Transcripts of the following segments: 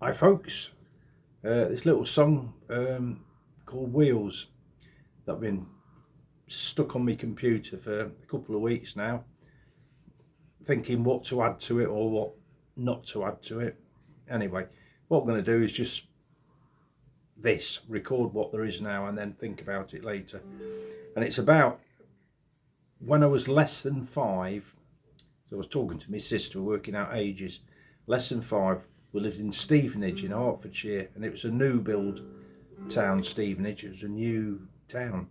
Hi folks, this little song called Wheels that I've been stuck on my computer for a couple of weeks now, thinking what to add to it or what not to add to it. Anyway, what I'm going to do is just record what there is now and then think about it later. And it's about when I was less than 5. So I was talking to my sister, working out ages. Less than 5. We lived in Stevenage in Hertfordshire, and it was a new build town. Stevenage, it was a new town,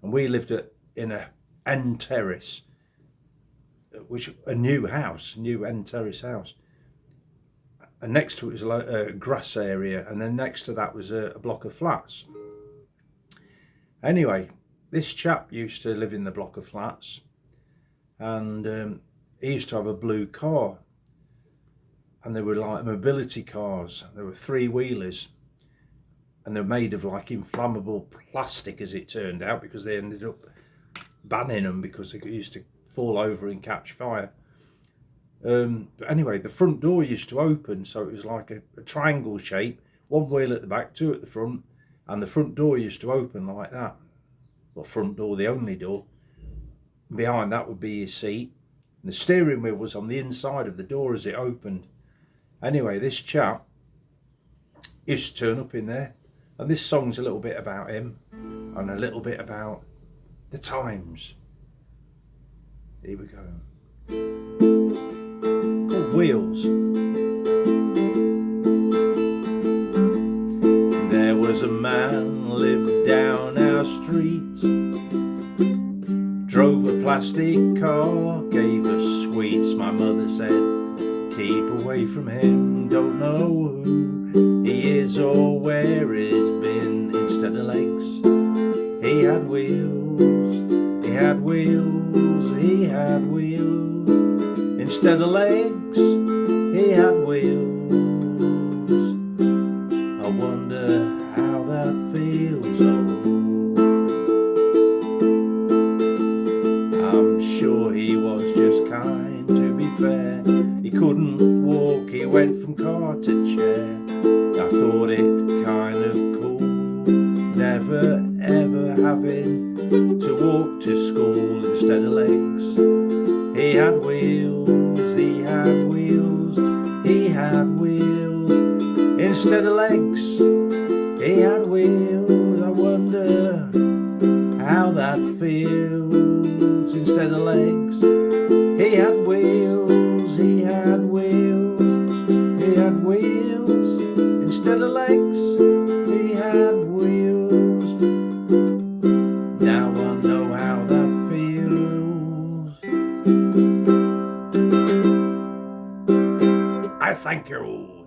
and we lived in a end terrace, which a new end terrace house, and next to it was a grass area, and then next to that was a block of flats. Anyway, this chap used to live in the block of flats, and he used to have a blue car. And they were like mobility cars. They were 3-wheelers, and they're made of like inflammable plastic, as it turned out, because they ended up banning them because they used to fall over and catch fire. But anyway, the front door used to open, so it was like a triangle shape, 1 wheel at the back, 2 at the front, and the front door used to open like that. Well, front door, the only door. And behind that would be your seat, and the steering wheel was on the inside of the door as it opened. Anyway, this chap used to turn up in there, and this song's a little bit about him and a little bit about the times. Here we go. Called Wheels. There was a man lived down our street, drove a plastic car, gave us sweets. My mother said, keep away from him, don't know who he is or where he's been. Instead of legs, he had wheels, he had wheels, he had wheels. Instead of legs, he had wheels. I wonder how that feels, I'm sure he was just kind, to be fair. He couldn't walk, he went from car to chair. I thought it kind of cool, never ever having to walk to school. Instead of legs, he had wheels, he had wheels, he had wheels. Instead of legs, he had wheels. I wonder how that feels. Instead of legs, he had wheels, he had wheels, he had wheels. Instead of legs, he had wheels. Now I know how that feels. I thank you.